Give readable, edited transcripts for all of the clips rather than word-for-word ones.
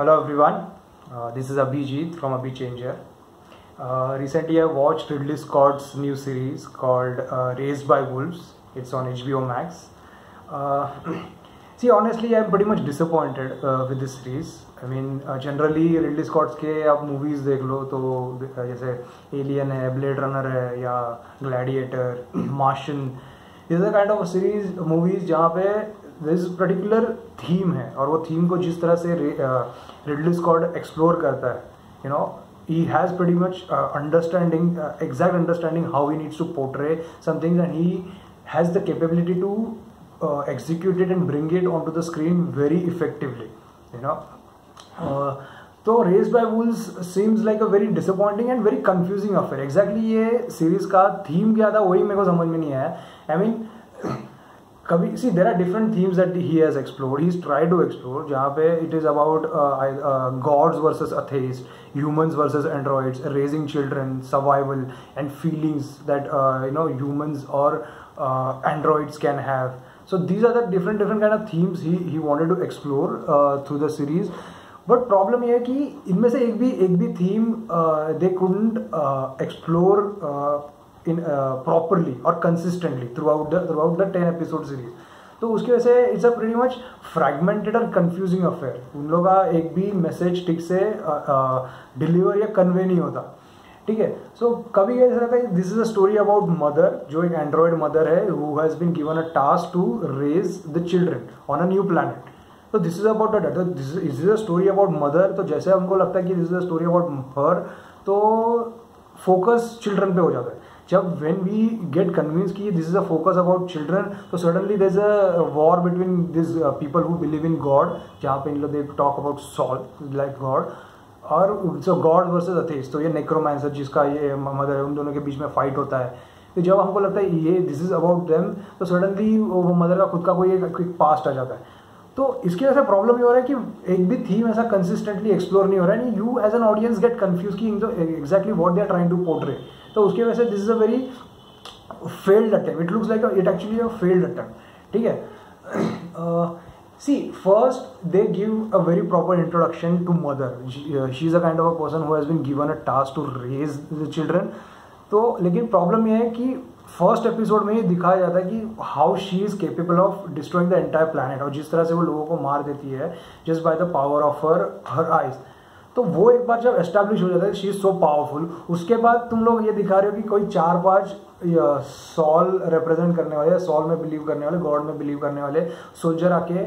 Hello everyone, this is Abhijit from Abhi Changer. Recently I watched Ridley Scott's new series called Raised by Wolves. It's on HBO Max. See, honestly, I'm pretty much disappointed with this series. I mean, generally Ridley Scott's के आप movies देख लो तो जैसे Alien है, Blade Runner है या Gladiator, Martian. These are kind of series movies जहाँ पे दिस पर्टिकुलर थीम है और वो थीम को जिस तरह से रिडली स्कॉट एक्सप्लोर करता है, you know, he has pretty much exact understanding how he needs to portray some things, and he has the capability to execute it and bring it onto the screen very effectively, you know. तो Raised by Wolves seems like a very disappointing and very confusing affair. Exactly ये series का theme क्या था वही मेरे को समझ में नहीं आया. I mean, कभी see there are different themes that he has explored, he's tried to explore, जहाँ पे it is about gods versus atheists, humans versus androids, raising children, survival and feelings that humans or androids can have. So these are the different kind of themes he wanted to explore through the series. But problem ये है कि इनमें से एक भी theme they couldn't explore in properly or consistently throughout the 10 episode series. तो उसकी वजह से it's a pretty much fragmented और कंफ्यूजिंग अफेयर. उन लोगों का एक भी मैसेज ठीक से डिलीवर या कन्वे नहीं होता. ठीक है. सो कभी ऐसा रहता है this is a story about Mother, जो एक एंड्रॉयड मदर है who has been given a task to raise the children on a new planet. तो this is about this is a story about Mother. तो जैसे हमको लगता है कि this is a story about her, तो focus children पे हो जाता है. जब when we get convinced कि this is a focus about children, तो suddenly there's a war between these people who believe in God, जहाँ पे इन लोग they talk about Saul like God, और so God versus atheist. तो ये necromancer जिसका ये मदर है, उन दोनों के बीच में फाइट होता है. तो जब हमको लगता है ये this is about them, तो सडनली वो मदर का खुद का कोई एक पास्ट आ जाता है. तो इसकी वजह से प्रॉब्लम ये हो रहा है कि एक भी थीम ऐसा कंसिस्टेंटली एक्सप्लोर नहीं हो रहा है. You as an audience get confuse कि exactly what they are trying to portray. तो उसकी वजह से this is a very failed attempt. It looks like it actually a failed attempt. ठीक है. See first they give a very proper introduction to Mother. She is a kind of a person who has been given a task to raise the children. तो लेकिन problem यह है कि first episode में ये दिखाया जाता है कि how she is capable of destroying the entire planet, और जिस तरह से वो लोगों को मार देती है just by the power of her eyes. तो वो एक बार जब एस्टैब्लिश हो जाता है शी इज सो पावरफुल, उसके बाद तुम लोग ये दिखा रहे हो कि कोई 4-5 सॉल रिप्रेजेंट करने वाले, सॉल में बिलीव करने वाले, गॉड में बिलीव करने वाले सोल्जर आके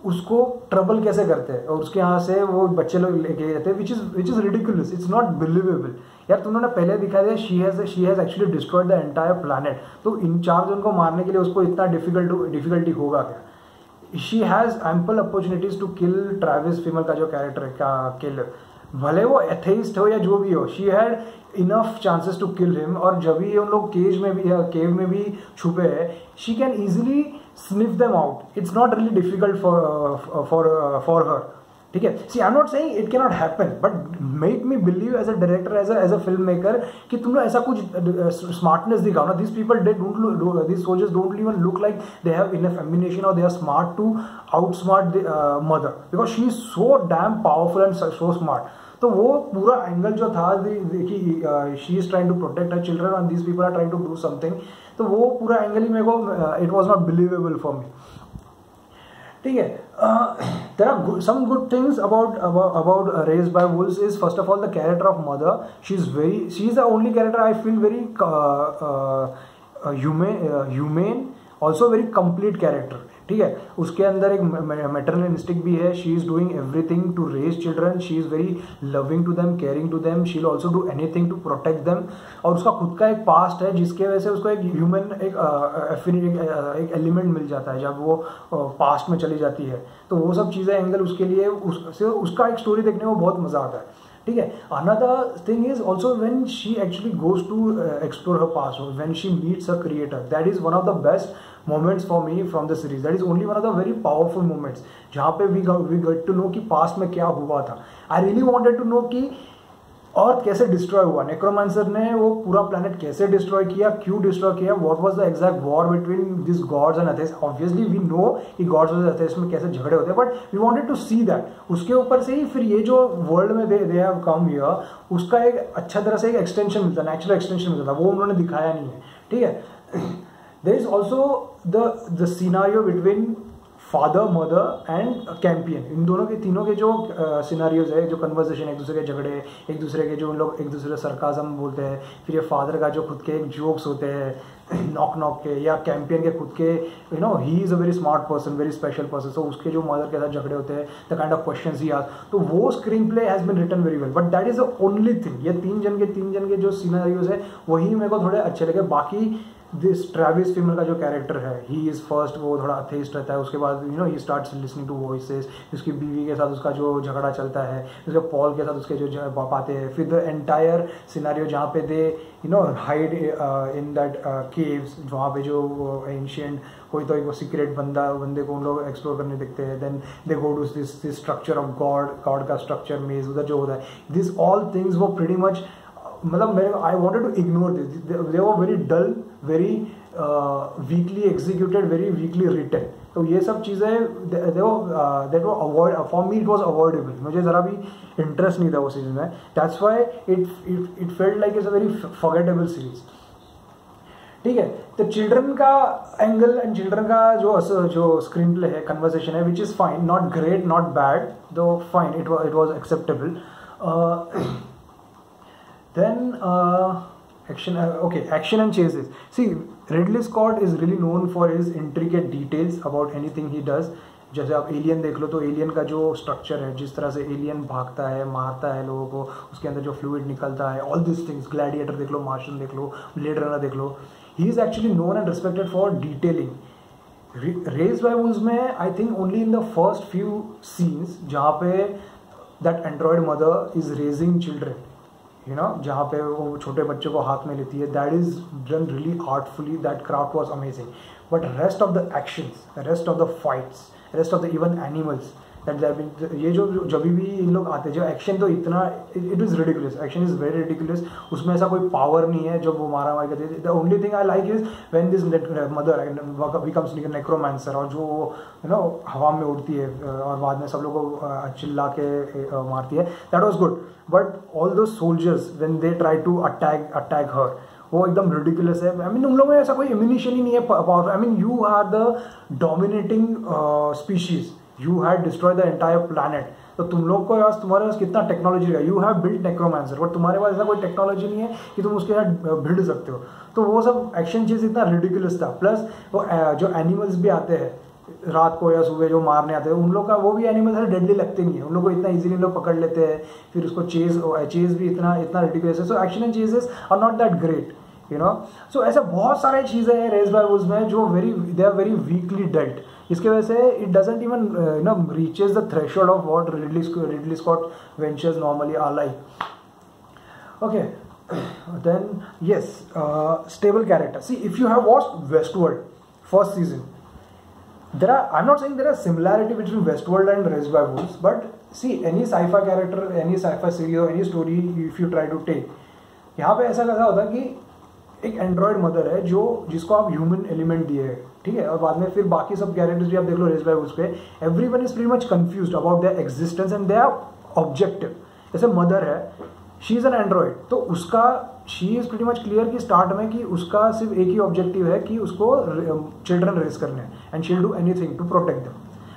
उसको ट्रबल कैसे करते हैं और उसके यहाँ से वो बच्चे लोग लेके जाते हैं, which is ridiculous. It's not believable. यार तुमने पहले दिखा दिया she has actually destroyed the entire planet. तो इन 4 जन को मारने के लिए उसको इतना डिफिकल्टी होगा क्या? She has ample opportunities to kill Travis female का जो कैरेक्टर है का किलर, भले वो एथेइस्ट हो या जो भी हो, she had enough chances to kill him. और जब भी उन लोग केव में भी छुपे हैं, she can easily sniff them out. It's not really difficult for her. ठीक है. See I am not saying it can not happen, but make me believe as a director, as a film maker, कि तुम लोग ऐसा कुछ smartness दिखाओ ना. This people this soldiers don't even look like they have enough ammunition और they are smart to outsmart the Mother, because she is so damn powerful and so smart. तो वो पूरा एंगल जो था कि she is trying to protect her children and these people are trying to do something, तो वो पूरा angle ही मेरे को it was not believable for me. ठीक है. There are some good things about Raised by Wolves. Is first of all the character of mother. She is the only character I feel very humane, also very complete character. ठीक है. उसके अंदर एक maternal instinct भी है. She is doing everything to raise children. She is very loving to them, caring to them. She will also do anything to protect them. और उसका खुद का एक पास्ट है जिसके वजह से उसको एक ह्यूमन एक एलिमेंट मिल जाता है जब वो पास्ट में चली जाती है. तो वो सब चीज़ें एंगल उसके लिए उसका एक स्टोरी देखने में बहुत मजा आता है. ठीक है. Another thing is also when she actually goes to explore her past, when she meets her creator, that is one of the best moments for me from the series. That is only one of the very powerful moments जहाँ पे we get to know कि past में क्या हुआ था. I really wanted to know कि अर्थ कैसे destroy हुआ, नेक्रोमांसर ने वो पूरा प्लैनेट कैसे डिस्ट्रॉय किया, क्यों डिस्ट्रॉय किया, what was the exact war between this gods and atheists. Obviously we know कि गॉड्स वर्सेस एथेस में कैसे झगड़े होते हैं, but we wanted to see that. उसके ऊपर से ही फिर ये जो वर्ल्ड में दे हैव कम हियर, उसका एक अच्छा तरह से एक एक्सटेंशन मिलता है, नेचुरल एक्सटेंशन मिलता था, वो उन्होंने दिखाया नहीं है, ठीक है। There is also the scenario between Father, Mother and Campion, इन दोनों के तीनों के जो सिनारियोज है, जो कन्वर्सेशन, एक दूसरे के झगड़े, एक दूसरे के जो लोग एक दूसरे सरकाजम बोलते हैं, फिर ये फादर का जो खुद के एक जोक्स होते हैं नॉक नॉक के, या कैंपियन के खुद के ही is a very smart person, very special person, so उसके जो मदर के साथ झगड़े होते हैं, द काइंड ऑफ क्वेश्चंस ही आस्क, तो वो screenplay has been written very well, but that is the only thing. ये तीन जन के जो सिनारियोज है वही मेरे को थोड़े अच्छे लगे। बाकी दिस ट्रेविस फिमल का जो कैरेक्टर है, ही इज़ फर्स्ट, वो थोड़ा अथेइस्ट रहता है, उसके बाद ही स्टार्ट्स लिसनिंग टू वॉइसेस, उसकी बीवी के साथ उसका जो झगड़ा चलता है, उसके पॉल के साथ उसके जो बातें हैं, फिर द एंटायर सिनारियो जहाँ पे दे हाइड इन दैट केव्स, वहाँ पे जो एंशियंट कोई तो एक सीक्रेट बंदे को उन लोग एक्सप्लोर करने दिखते हैं, then they go to this structure of God का स्ट्रक्चर मेज उधर जो होता है, दिस ऑल थिंग्स वो प्रीटी मच, मतलब मेरे I wanted to ignore this, they were very dull, very weakly executed, very weakly written. तो ये सब चीज़ें दैट वो avoid, for me it was avoidable, मुझे ज़रा भी इंटरेस्ट नहीं था उस चीज़ में, that's why it felt like it's a very forgettable series, ठीक है। तो चिल्ड्रन का एंगल एंड चिल्ड्रन का जो स्क्रीन प्ले है, कन्वर्सेशन है, which is fine, not great, not bad, though fine, it was acceptable. Then action and chases. See, Ridley Scott is really known for his intricate details about anything he does. जैसे आप alien देख लो, तो alien का जो structure है, जिस तरह से एलियन भागता है, मारता है लोगों को, उसके अंदर जो फ्लूइड निकलता है, ऑल दिस थिंग्स, ग्लैडिएटर देख लो, मार्शन देख लो, ब्लेड रनर देख लो, he is actually known and respected for detailing. Raised by Wolves में I think only in the first few scenes जहाँ पे that android Mother is raising children, जहाँ पे वो छोटे बच्चे को हाथ में लेती है, that is done really आर्टफुली, that craft was amazing. But rest of the actions, rest of the fights, rest of the even animals, that ये जो जब भी इन लोग आते हैं, जो एक्शन तो इतना, it is ridiculous, action is very ridiculous, उसमें ऐसा कोई पावर नहीं है जब वो मारा मारी करती है। The only thing I like is when this Mother becomes necromancer, और जो हवा में उड़ती है और बाद में सब लोग को चिल्ला के मारती है, that was good. But all though soldiers when they try to attack her, वो एकदम रिडिकुलस है। आई मीन उन लोगों में ऐसा कोई इम्यूनिशन ही नहीं है power. I mean you are the dominating species, you had destroy the entire planet, तो तुम लोग को तुम्हारे पास कितना टेक्नोलॉजी है, you have build necromancer, but तुम्हारे पास ऐसा कोई टेक्नोलॉजी नहीं है कि तुम उसके साथ भिड़ सकते हो। तो वो सब एक्शन चीज इतना रिडिकुलस था। प्लस वो जो एनिमल्स भी आते हैं रात को या सुबह जो मारने आते हैं, उन लोग का वो भी एनिमल्स है, डेडली लगते नहीं है, उन लोग को इतना इजीली लोग पकड़ लेते हैं, फिर उसको चेज भी इतना रिडिकुलस है। So action and chases are not that great, so ऐसे बहुत सारे चीज़ें हैं रेस बाय वुल्व्स में जो they are very weakly dealt. इसके वजह से it doesn't even reaches the threshold of what Ridley Scott ventures normally are like. Okay, then yes, stable character. See, if you have watched Westworld first season, I'm not saying there are similarity between Westworld and Raised by Wolves, but see, any sci-fi character, any sci-fi series or any story if you try to take, यहाँ पे ऐसा होता है कि एक android Mother है जिसको आप ह्यूमन एलिमेंट दिए है, ठीक है, और बाद में फिर बाकी सब कैरेक्टर्स भी आप देख लो रेस्ड बाय वुल्व्स पे, everyone is pretty much confused about their existence and there objective. जैसे मदर है, शी इज एन एंड्रॉयड, तो उसका she is pretty much clear कि स्टार्ट में कि उसका सिर्फ एक ही ऑब्जेक्टिव है कि उसको चिल्ड्रन रेस करने हैं and she will do anything to protect them.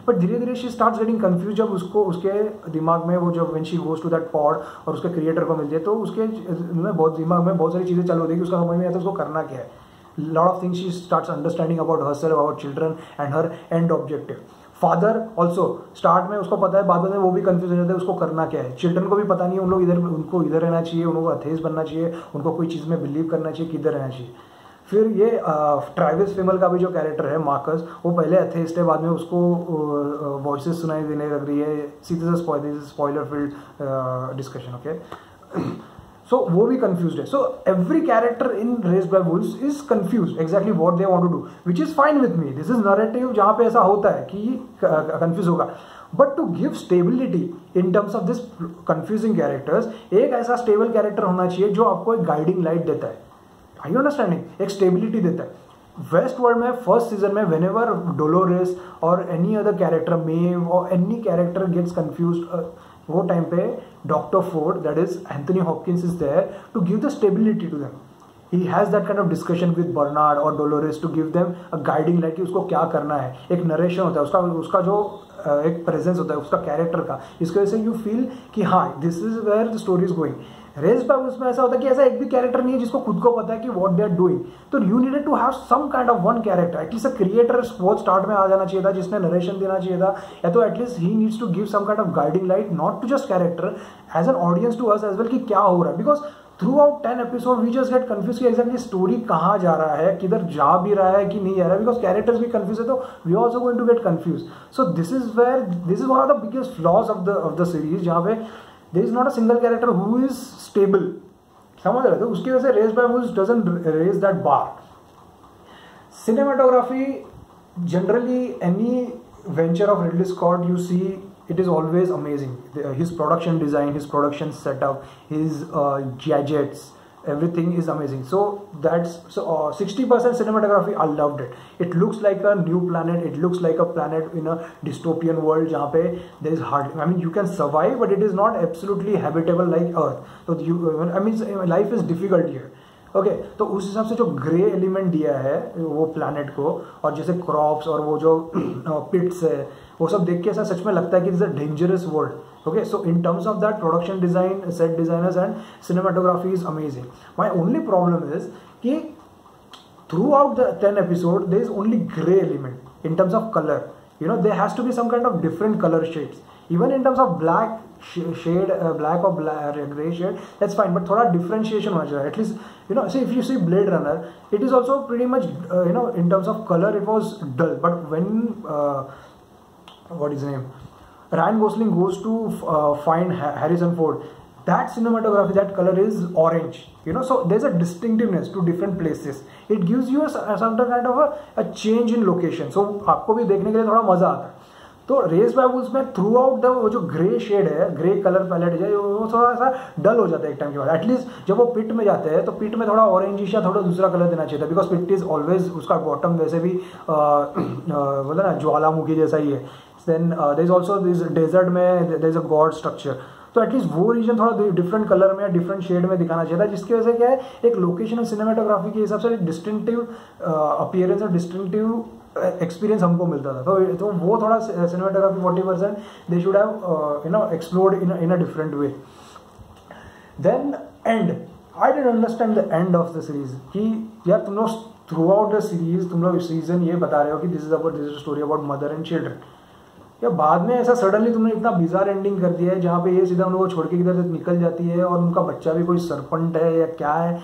But धीरे धीरे शी स्टार्ट्स गेटिंग कंफ्यूज, जब उसके दिमाग में वो जब when she goes to that pod और उसके क्रिएटर को मिलती है, तो उसके दिमाग में बहुत सारी चीज़ें चालू होती है कि उसका समझ में आता है उसको करना क्या है। Lot of things she starts understanding about herself, about children and her and objective. Father also start में उसको पता है, बाद में वो भी कंफ्यूज हो जाता है उसको करना क्या है। चिल्ड्रन को भी पता नहीं है, उनको इधर रहना चाहिए, उनको अथेइस्ट बनना चाहिए, उनको कोई चीज़ में बिलीव करना चाहिए, किधर रहना चाहिए। फिर ये ट्रेविस फिमल का भी जो कैरेक्टर है मार्कस, वो पहले अथेइस्ट है, बाद में उसको वॉइसेस सुनाई देने लग रही है। सीधे spoiler field discussion, okay. So वो भी कंफ्यूज्ड है। So every character in Raised by Wolves is confused exactly what they want to do, which is fine with me. This is narrative जहाँ पे ऐसा होता है कि कंफ्यूज होगा। But to give stability in terms of this confusing characters, एक ऐसा stable character होना चाहिए जो आपको एक गाइडिंग लाइट देता है, आई अंडरस्टैंडिंग, एक स्टेबिलिटी देता है। वेस्ट वर्ल्ड में फर्स्ट सीजन में व्हेनेवर डोलोरेस और एनी अदर कैरेक्टर मेव और एनी कैरेक्टर गेट्स कंफ्यूज्ड, वो टाइम पे doctor Ford, that is Anthony Hopkins, is there to give the stability to them. He has that kind of discussion with Bernard or Dolores to give them a guiding light कि उसको क्या करना है। एक narration होता है उसका जो एक प्रेजेंस होता है उसका कैरेक्टर का, इसकी वजह से यू फील कि हाँ this is where the story is going. Raised by उसमें ऐसा होता है कि ऐसा एक भी कैरेक्टर नहीं है जिसको खुद को पता है कि व्हाट दे आर डूइंग, तो you needed to have some kind of one character, at least a creator बहुत स्टार्ट में आ जाना चाहिए था जिसने नरेशन देना चाहिए था, या तो at least he needs to give some kind of guiding light not to just character as an audience to us as well कि क्या हो रहा है। Because throughout 10 episode we just get confuse कि एग्जैक्टली स्टोरी कहाँ जा रहा है, किधर जा भी रहा है कि नहीं जा रहा है, बिकॉज कैरेक्टर्स भी कंफ्यूज है तो we also going to get confuse. So this is one of the biggest flaws of the series, जहाँ पे there is not a single character who is stable, समझ रहे थे, उसकी वजह से raised by wolves doesn't raise that bar. Cinematography generally any venture of Ridley Scott you see it is always amazing. His production design, his production setup, his gadgets, everything is amazing. So that's 60% cinematography, I loved it. It looks like a new planet, it looks like a planet in a dystopian world जहाँ पे there is hardly, I mean you can survive but it is not absolutely habitable like Earth. So I mean life is difficult here. Okay तो उस हिसाब से जो grey element दिया है वो प्लैनेट को, और जैसे क्रॉप्स और वो जो पिट्स है वो सब देख के ऐसा सच में लगता है कि it's a dangerous world. Okay so in terms of that production design, set designers and cinematography is amazing. My only problem is कि throughout the 10 episode there is only grey element in terms of colour, you know there has to be some kind of different colour shades, even in terms of black shade, black or gray shade, that's fine, but थोड़ा differentiation होना चाहिए, at least you know. See, if you see Blade Runner, it is also pretty much you know in terms of color it was dull, but when what is his name, Ryan Gosling goes to find Harrison Ford, that cinematography, that color is orange, you know, so there's a distinctiveness to different places, it gives you some kind of a change in location, so आपको भी देखने के लिए थोड़ा मजा आता है। तो रेस बाय वुल्व्स में थ्रू आउट द वो जो ग्रे शेड है, ग्रे कलर पैलेट है, वो थोड़ा सा डल हो जाता है एक टाइम के बाद। एटलीस्ट जब वो पिट में जाते हैं तो पिट में थोड़ा ऑरेंजिश या थोड़ा दूसरा कलर देना चाहिए था, बिकॉज पिट इज ऑलवेज, उसका बॉटम वैसे भी बोला ना ज्वालामुखी जैसा ही है। Then there is also this desert में there is a god structure, तो एटलीस्ट वो रीजन थोड़ा डिफरेंट कलर में या डिफरेंट शेड में दिखाना चाहिए था, जिसकी वजह से क्या है एक लोकेशन सिनेमाटोग्राफी के हिसाब से डिस्टिंक्टिव अपीयरेंस और डिस्टिंक्टिव एक्सपीरियंस हमको मिलता था। तो वो थोड़ा cinematography 40% they should have you know explored in a different way. Then end, I didn't understand the end of the series कि यार तुम लोग थ्रू आउट द सीरीज तुम लोग सीजन ये बता रहे हो कि this is story about mother and children, या बाद में ऐसा सडनली तुमने इतना बिजार एंडिंग कर दिया है जहाँ पे ये सीधा उनको छोड़ के किधर निकल जाती है और उनका बच्चा भी कोई सरपंच है या क्या है।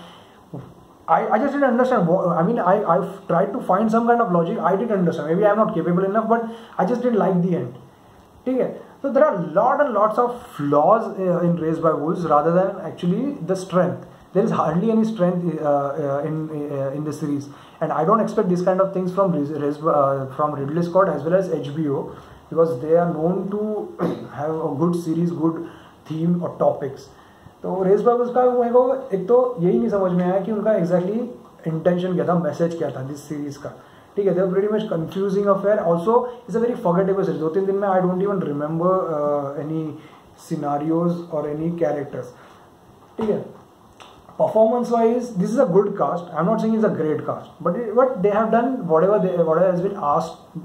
I just didn't understand. I mean, I tried to find some kind of logic. I didn't understand. Maybe I'm not capable enough, but I just didn't like the end. ठीक है, so there are lot and lots of flaws in Raised by Wolves rather than actually the strength. There is hardly any strength in the series, and I don't expect this kind of things from Ridley Scott as well as HBO, because they are known to have a good series, good theme or topics. तो race by Wolves का मेरे को एक तो यही नहीं समझ में आया कि उनका एग्जैक्टली इंटेंशन क्या था, मैसेज क्या था दिस सीरीज का। ठीक है, they are pretty much confusing affair, also it's a very forgettable series. 2-3 दिन में I don't even remember any scenarios और एनी कैरेक्टर्स। ठीक है, performance wise this is a good cast, I'm not saying it's a great cast, but they have done whatever has been asked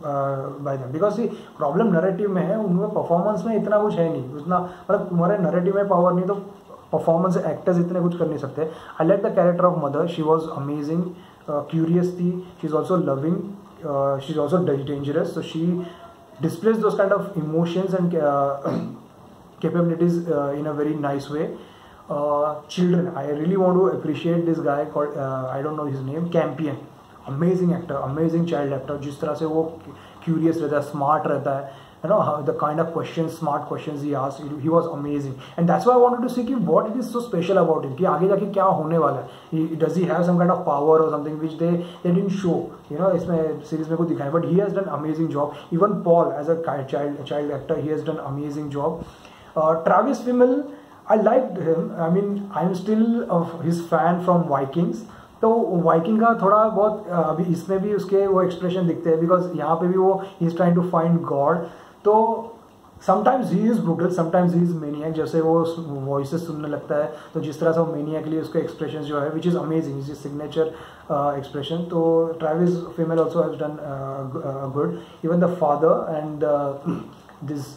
by them, because see problem narrative में है, उनमें performance में इतना कुछ है नहीं, उतना मतलब तुम्हारे narrative में power नहीं तो performance actors इतने कुछ कर नहीं सकते। I like the character of mother, she was amazing, curious थी, she's also loving, she's also dangerous, so she displays those kind of emotions and capabilities in a very nice way. Children, I really want to appreciate this guy called I don't know his name, Campion, amazing actor, amazing child actor, जिस तरह से वो curious रहता है, smart रहता है, you know the kind of questions, smart questions he asked, he was amazing. And that's why I wanted to see कि what it is so special about him, कि आगे जाके क्या होने वाला है, does he have some kind of power or something which they didn't show, you know, इसमें series में कुछ दिखाया. But he has done amazing job. Even Paul as a child actor, he has done amazing job. Travis Fimmel, I liked him. I mean, I'm still his fan from Vikings. तो Viking का थोड़ा बहुत अभी इसमें भी उसके वो expression दिखते हैं, बिकॉज यहाँ पे भी वो he is trying to find God. तो sometimes he is brutal, sometimes he is maniac. जैसे वो वॉइसेस सुनने लगता है तो जिस तरह से वो मेनियक के लिए उसके एक्सप्रेशन जो है which is amazing, is signature expression. तो Travis Fimmel also has done good. Even the Father and this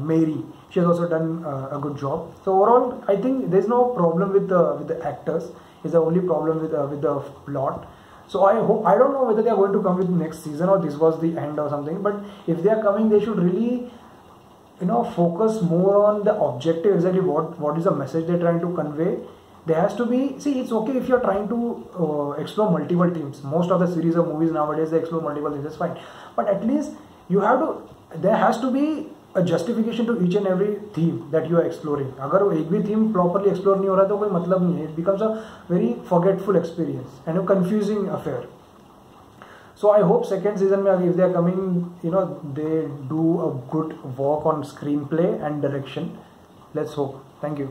Mary, she has also done a good job. So overall, I think there is no problem with the actors. It's the only problem with the plot. So I don't know whether they are going to come with next season or this was the end or something. But if they are coming, they should really, you know, focus more on the objective. Exactly what is the message they're trying to convey. There has to be, see, it's okay if you're trying to explore multiple themes. Most of the series or movies nowadays, they explore multiple things. That's fine. But at least you have to, there has to be a justification to each and every theme that you are exploring. अगर वो एक भी theme properly explore नहीं हो रहा तो कोई मतलब नहीं है. It becomes a very forgetful experience and a confusing affair. So I hope second season में if they are coming, you know, they do a good work on screenplay and direction. Let's hope. Thank you.